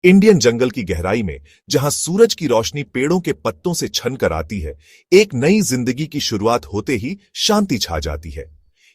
Indian जंगल की गहराई में, जहां सूरज की रोशनी पेड़ों के पत्तों से छनकर आती है, एक नई जिंदगी की शुरुआत होते ही शांति छा जाती है।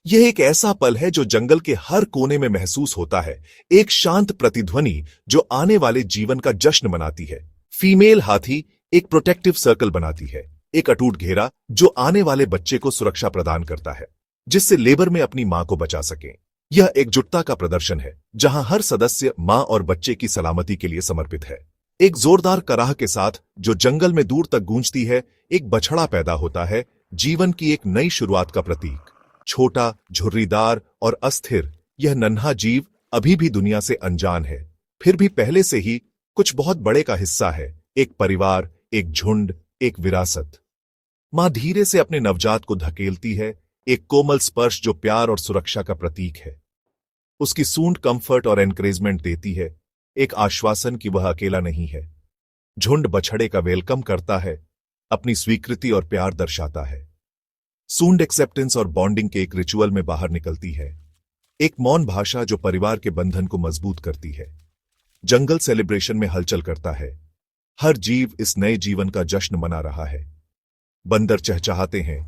यह एक ऐसा पल है जो जंगल के हर कोने में महसूस होता है, एक शांत प्रतिध्वनि जो आने वाले जीवन का जश्न मनाती है। फीमेल हाथी एक प्रोटेक्टिव सर्कल बनाती है, एक अटूट घेरा जो आने वाले बच्चे को सुरक्षा प्रदान करता है, जिससे लेबर में अपनी मां को बचा सके। यह एकजुटता का प्रदर्शन है, जहां हर सदस्य मां और बच्चे की सलामती के लिए समर्पित है। एक जोरदार कराह के साथ जो जंगल में दूर तक गूंजती है, एक बछड़ा पैदा होता है, जीवन की एक नई शुरुआत का प्रतीक। छोटा, झुर्रीदार और अस्थिर, यह नन्हा जीव अभी भी दुनिया से अनजान है, फिर भी पहले से ही कुछ बहुत बड़े का हिस्सा है। एक परिवार, एक झुंड, एक विरासत। मां धीरे से अपने नवजात को धकेलती है, एक कोमल स्पर्श जो प्यार और सुरक्षा का प्रतीक है। उसकी सूंड कंफर्ट और एनकरेजमेंट देती है, एक आश्वासन कि वह अकेला नहीं है। झुंड बछड़े का वेलकम करता है, अपनी स्वीकृति और प्यार दर्शाता है। सूंड एक्सेप्टेंस और बॉन्डिंग के एक रिचुअल में बाहर निकलती है, एक मौन भाषा जो परिवार के बंधन को मजबूत करती है। जंगल सेलिब्रेशन में हलचल करता है, हर जीव इस नए जीवन का जश्न मना रहा है। बंदर चहचहाते हैं,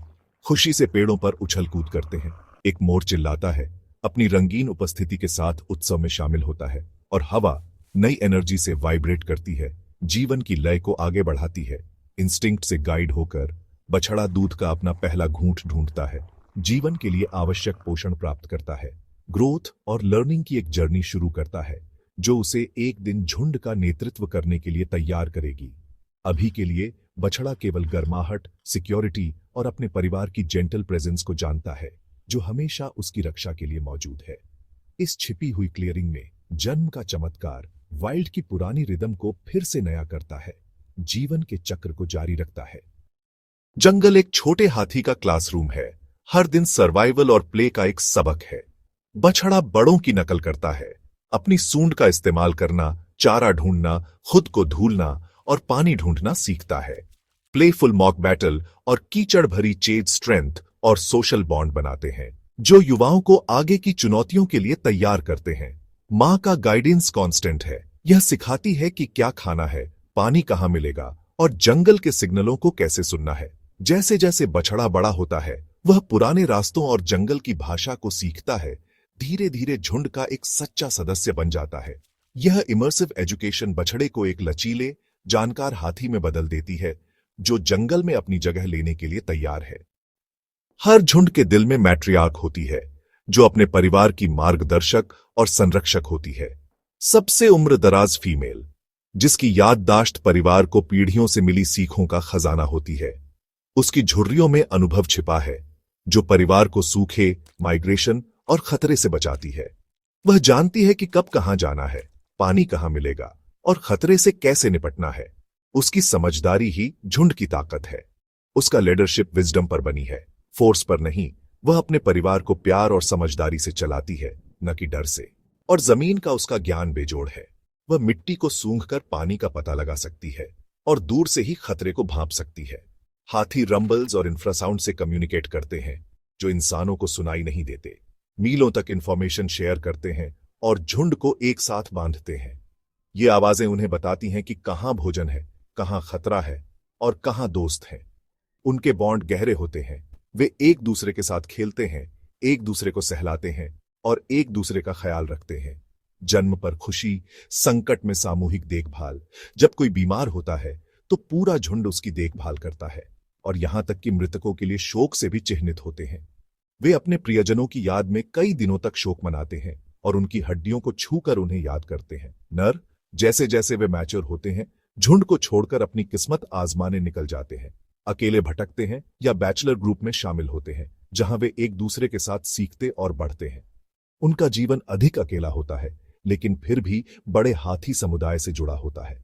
खुशी से पेड़ों पर उछल कूद करते हैं। एक मोर चिल्लाता है, अपनी रंगीन उपस्थिति के साथ उत्सव में शामिल होता है, और हवा नई एनर्जी से वाइब्रेट करती है, जीवन की लय को आगे बढ़ाती है। इंस्टिंक्ट से गाइड होकर बछड़ा दूध का अपना पहला घूंट ढूंढता है, जीवन के लिए आवश्यक पोषण प्राप्त करता है। ग्रोथ और लर्निंग की एक जर्नी शुरू करता है, जो उसे एक दिन झुंड का नेतृत्व करने के लिए तैयार करेगी। अभी के लिए बछड़ा केवल गर्माहट, सिक्योरिटी और अपने परिवार की जेंटल प्रेजेंस को जानता है, जो हमेशा उसकी रक्षा के लिए मौजूद है। इस छिपी हुई क्लियरिंग में जन्म का चमत्कार वाइल्ड की पुरानी रिदम को फिर से नया करता है, जीवन के चक्र को जारी रखता है। जंगल एक छोटे हाथी का क्लासरूम है, हर दिन सर्वाइवल और प्ले का एक सबक है। बछड़ा बड़ों की नकल करता है, अपनी सूंड का इस्तेमाल करना, चारा ढूंढना, खुद को धूलना और पानी ढूंढना सीखता है। प्लेफुल मॉक बैटल और कीचड़ भरी चेज स्ट्रेंथ और सोशल बॉन्ड बनाते हैं, जो युवाओं को आगे की चुनौतियों के लिए तैयार करते हैं। मां का गाइडेंस कांस्टेंट है, यह सिखाती है कि क्या खाना है, पानी कहां मिलेगा और जंगल के सिग्नलों को कैसे सुनना है। जैसे जैसे बछड़ा बड़ा होता है, वह पुराने रास्तों और जंगल की भाषा को सीखता है, धीरे धीरे झुंड का एक सच्चा सदस्य बन जाता है। यह इमर्सिव एजुकेशन बछड़े को एक लचीले, जानकार हाथी में बदल देती है, जो जंगल में अपनी जगह लेने के लिए तैयार है। हर झुंड के दिल में मैट्रियार्क होती है, जो अपने परिवार की मार्गदर्शक और संरक्षक होती है। सबसे उम्र दराज फीमेल, जिसकी याददाश्त परिवार को पीढ़ियों से मिली सीखों का खजाना होती है। उसकी झुर्रियों में अनुभव छिपा है, जो परिवार को सूखे, माइग्रेशन और खतरे से बचाती है। वह जानती है कि कब कहां जाना है, पानी कहां मिलेगा और खतरे से कैसे निपटना है। उसकी समझदारी ही झुंड की ताकत है। उसका लीडरशिप विजडम पर बनी है, फोर्स पर नहीं। वह अपने परिवार को प्यार और समझदारी से चलाती है, न कि डर से। और जमीन का उसका ज्ञान बेजोड़ है। वह मिट्टी को सूंघकर पानी का पता लगा सकती है और दूर से ही खतरे को भांप सकती है। हाथी रंबल्स और इंफ्रासाउंड से कम्युनिकेट करते हैं, जो इंसानों को सुनाई नहीं देते। मीलों तक इंफॉर्मेशन शेयर करते हैं और झुंड को एक साथ बांधते हैं। ये आवाजें उन्हें बताती हैं कि कहां भोजन है, कहां खतरा है और कहां दोस्त हैं। उनके बॉन्ड गहरे होते हैं, वे एक दूसरे के साथ खेलते हैं, एक दूसरे को सहलाते हैं और एक दूसरे का ख्याल रखते हैं। जन्म पर खुशी, संकट में सामूहिक देखभाल। जब कोई बीमार होता है तो पूरा झुंड उसकी देखभाल करता है, और यहां तक कि मृतकों के लिए शोक से भी चिह्नित होते हैं। वे अपने प्रियजनों की याद में कई दिनों तक शोक मनाते हैं और उनकी हड्डियों को छूकर उन्हें याद करते हैं। नर जैसे जैसे वे मैच्योर होते हैं, झुंड को छोड़कर अपनी किस्मत आजमाने निकल जाते हैं। अकेले भटकते हैं या बैचलर ग्रुप में शामिल होते हैं, जहां वे एक दूसरे के साथ सीखते और बढ़ते हैं। उनका जीवन अधिक अकेला होता है, लेकिन फिर भी बड़े हाथी समुदाय से जुड़ा होता है।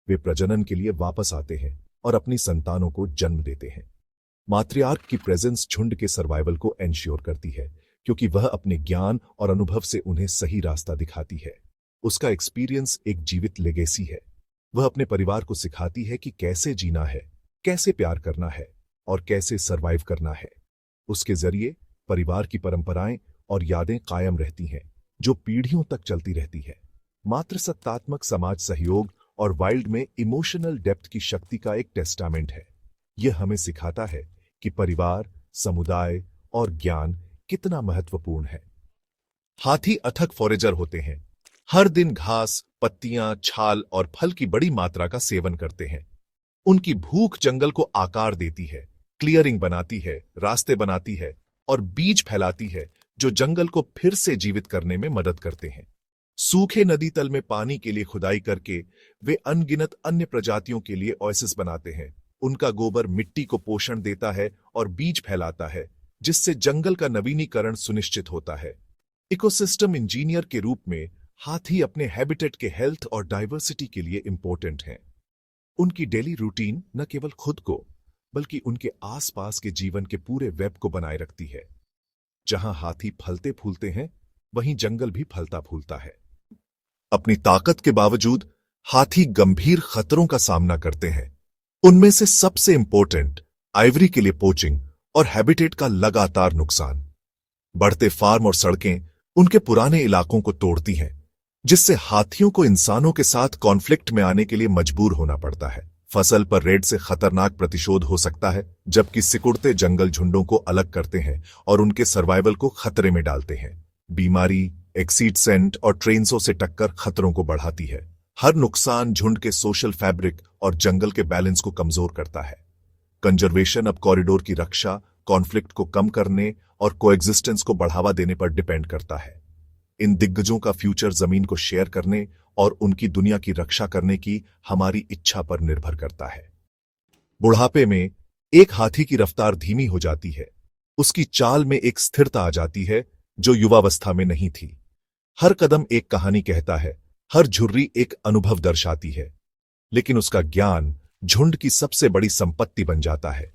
वे प्रजनन के लिए वापस आते हैं और अपनी संतानों को जन्म देते हैं। मात्रियार्क की प्रेजेंस झुंड के सर्वाइवल को एंश्योर करती है, क्योंकि वह अपने ज्ञान और अनुभव से उन्हें सही रास्ता दिखाती है। उसका एक्सपीरियंस एक जीवित लेगेसी है। वह अपने परिवार को सिखाती है कि कैसे जीना है, कैसे प्यार करना है और कैसे सरवाइव करना है। उसके जरिए परिवार की परंपराएं और यादें कायम रहती हैं, जो पीढ़ियों तक चलती रहती है। मातृसत्तात्मक समाज सहयोग और वाइल्ड में इमोशनल डेप्थ की शक्ति का एक टेस्टामेंट है। यह हमें सिखाता है कि परिवार, समुदाय और ज्ञान कितना महत्वपूर्ण है। हाथी अथक फॉरेजर होते हैं। हर दिन घास, पत्तियां, छाल और फल की बड़ी मात्रा का सेवन करते हैं। उनकी भूख जंगल को आकार देती है, क्लियरिंग बनाती है, रास्ते बनाती है और बीज फैलाती है जो जंगल को फिर से जीवित करने में मदद करते हैं। सूखे नदी तल में पानी के लिए खुदाई करके वे अनगिनत अन्य प्रजातियों के लिए ओएसिस बनाते हैं। उनका गोबर मिट्टी को पोषण देता है और बीज फैलाता है, जिससे जंगल का नवीनीकरण सुनिश्चित होता है। इकोसिस्टम इंजीनियर के रूप में हाथी अपने हैबिटेट के हेल्थ और डाइवर्सिटी के लिए इंपॉर्टेंट हैं। उनकी डेली रूटीन न केवल खुद को बल्कि उनके आसपास के जीवन के पूरे वेब को बनाए रखती है। जहां हाथी फलते फूलते हैं, वहीं जंगल भी फलता फूलता है। अपनी ताकत के बावजूद हाथी गंभीर खतरों का सामना करते हैं। उनमें से सबसे इंपॉर्टेंट आइवरी के लिए पोचिंग और हैबिटेट का लगातार नुकसान। बढ़ते फार्म और सड़कें उनके पुराने इलाकों को तोड़ती हैं, जिससे हाथियों को इंसानों के साथ कॉन्फ्लिक्ट में आने के लिए मजबूर होना पड़ता है। फसल पर रेड से खतरनाक प्रतिशोध हो सकता है, जबकि सिकुड़ते जंगल झुंडों को अलग करते हैं और उनके सर्वाइवल को खतरे में डालते हैं। बीमारी, एक्सीडेंट और ट्रेन्सों से टक्कर खतरों को बढ़ाती है। हर नुकसान झुंड के सोशल फैब्रिक और जंगल के बैलेंस को कमजोर करता है। कंजर्वेशन अब कॉरिडोर की रक्षा, कॉन्फ्लिक्ट को कम करने और कोएग्जिस्टेंस को बढ़ावा देने पर डिपेंड करता है। इन दिग्गजों का फ्यूचर जमीन को शेयर करने और उनकी दुनिया की रक्षा करने की हमारी इच्छा पर निर्भर करता है। बुढ़ापे में एक हाथी की रफ्तार धीमी हो जाती है। उसकी चाल में एक स्थिरता आ जाती है जो युवावस्था में नहीं थी। हर कदम एक कहानी कहता है, हर झुर्री एक अनुभव दर्शाती है। लेकिन उसका ज्ञान झुंड की सबसे बड़ी संपत्ति बन जाता है।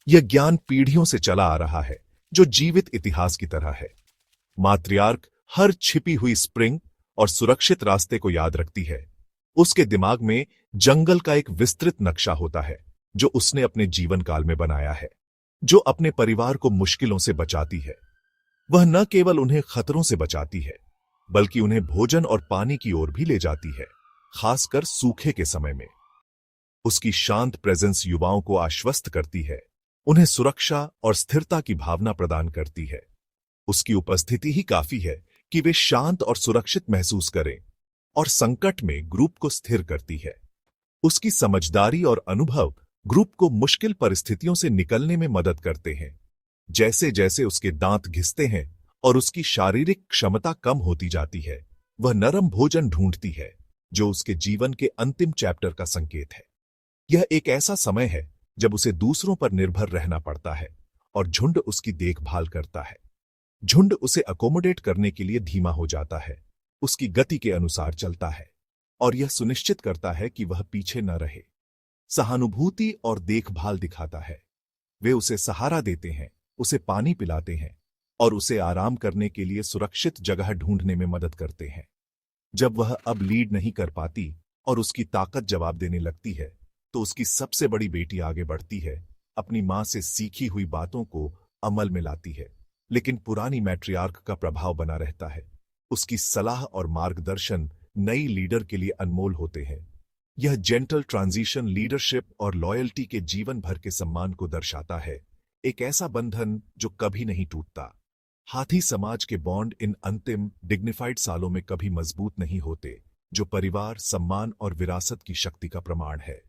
यह ज्ञान पीढ़ियों से चला आ रहा है, जो जीवित इतिहास की तरह है। मात्रियार्क हर छिपी हुई स्प्रिंग और सुरक्षित रास्ते को याद रखती है। उसके दिमाग में जंगल का एक विस्तृत नक्शा होता है जो उसने अपने जीवन काल में बनाया है, जो अपने परिवार को मुश्किलों से बचाती है। वह न केवल उन्हें खतरों से बचाती है, बल्कि उन्हें भोजन और पानी की ओर भी ले जाती है, खासकर सूखे के समय में। उसकी शांत प्रेजेंस युवाओं को आश्वस्त करती है, उन्हें सुरक्षा और स्थिरता की भावना प्रदान करती है। उसकी उपस्थिति ही काफी है कि वे शांत और सुरक्षित महसूस करें, और संकट में ग्रुप को स्थिर करती है। उसकी समझदारी और अनुभव ग्रुप को मुश्किल परिस्थितियों से निकलने में मदद करते हैं। जैसे जैसे उसके दांत घिसते हैं और उसकी शारीरिक क्षमता कम होती जाती है, वह नरम भोजन ढूंढती है, जो उसके जीवन के अंतिम चैप्टर का संकेत है। यह एक ऐसा समय है जब उसे दूसरों पर निर्भर रहना पड़ता है और झुंड उसकी देखभाल करता है। झुंड उसे अकोमोडेट करने के लिए धीमा हो जाता है, उसकी गति के अनुसार चलता है और यह सुनिश्चित करता है कि वह पीछे न रहे। सहानुभूति और देखभाल दिखाता है। वे उसे सहारा देते हैं, उसे पानी पिलाते हैं और उसे आराम करने के लिए सुरक्षित जगह ढूंढने में मदद करते हैं। जब वह अब लीड नहीं कर पाती और उसकी ताकत जवाब देने लगती है, तो उसकी सबसे बड़ी बेटी आगे बढ़ती है, अपनी मां से सीखी हुई बातों को अमल में लाती है। लेकिन पुरानी मैट्रियार्क का प्रभाव बना रहता है। उसकी सलाह और मार्गदर्शन नई लीडर के लिए अनमोल होते हैं। यह जेंटल ट्रांजिशन लीडरशिप और लॉयल्टी के जीवन भर के सम्मान को दर्शाता है, एक ऐसा बंधन जो कभी नहीं टूटता। हाथी समाज के बॉन्ड इन अंतिम डिग्निफाइड सालों में कभी मजबूत नहीं होते, जो परिवार, सम्मान और विरासत की शक्ति का प्रमाण है।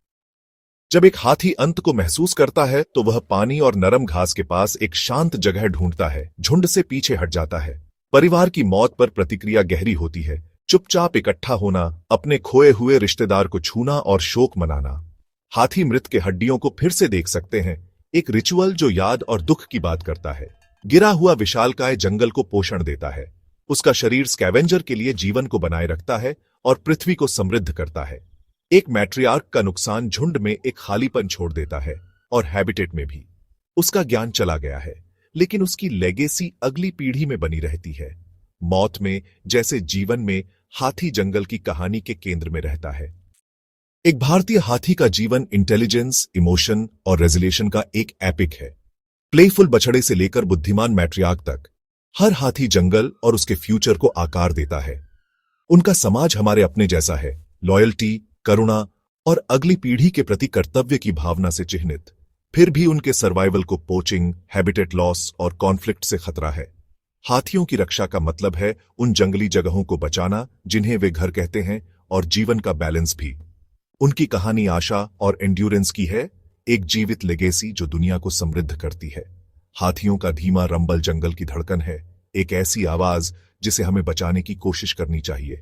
जब एक हाथी अंत को महसूस करता है, तो वह पानी और नरम घास के पास एक शांत जगह ढूंढता है, झुंड से पीछे हट जाता है। परिवार की मौत पर प्रतिक्रिया गहरी होती है। चुपचाप इकट्ठा होना, अपने खोए हुए रिश्तेदार को छूना और शोक मनाना। हाथी मृत के हड्डियों को फिर से देख सकते हैं, एक रिचुअल जो याद और दुख की बात करता है। गिरा हुआ विशालकाय जंगल को पोषण देता है। उसका शरीर स्कैवेंजर के लिए जीवन को बनाए रखता है और पृथ्वी को समृद्ध करता है। एक मैट्रियार्क का नुकसान झुंड में एक खालीपन छोड़ देता है और हैबिटेट में भी। उसका ज्ञान चला गया है, लेकिन उसकी लेगेसी अगली पीढ़ी में बनी रहती है। मौत में जैसे जीवन में, हाथी जंगल की कहानी के केंद्र में रहता है। एक भारतीय हाथी का जीवन इंटेलिजेंस, इमोशन और रेजोल्यूशन का एक एपिक है। प्लेफुल बछड़े से लेकर बुद्धिमान मैट्रियार्क तक, हर हाथी जंगल और उसके फ्यूचर को आकार देता है। उनका समाज हमारे अपने जैसा है, लॉयल्टी, करुणा और अगली पीढ़ी के प्रति कर्तव्य की भावना से चिह्नित। फिर भी उनके सर्वाइवल को पोचिंग, हैबिटेट लॉस और कॉन्फ्लिक्ट से खतरा है। हाथियों की रक्षा का मतलब है उन जंगली जगहों को बचाना जिन्हें वे घर कहते हैं, और जीवन का बैलेंस भी। उनकी कहानी आशा और एंड्योरेंस की है, एक जीवित लेगेसी जो दुनिया को समृद्ध करती है। हाथियों का धीमा रंबल जंगल की धड़कन है, एक ऐसी आवाज जिसे हमें बचाने की कोशिश करनी चाहिए।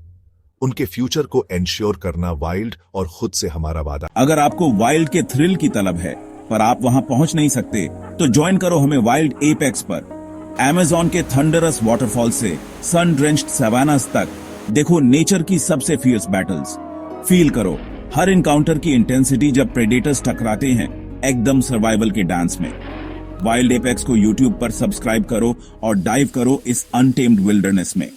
उनके फ्यूचर को एंश्योर करना वाइल्ड और खुद से हमारा वादा। अगर आपको वाइल्ड के थ्रिल की तलब है पर आप वहां पहुंच नहीं सकते, तो ज्वाइन करो हमें वाइल्ड एपेक्स पर। अमेज़न के थंडरस वाटरफॉल से सन ड्रेंच्ड सवानास तक देखो नेचर की सबसे फियर्स बैटल्स। फील करो हर इनकाउंटर की इंटेंसिटी जब प्रेडेटर्स टकराते हैं, एकदम सर्वाइवल के डांस में। वाइल्ड एपेक्स को यूट्यूब पर सब्सक्राइब करो और डाइव करो इस अनटेम्ड विल्डरनेस में।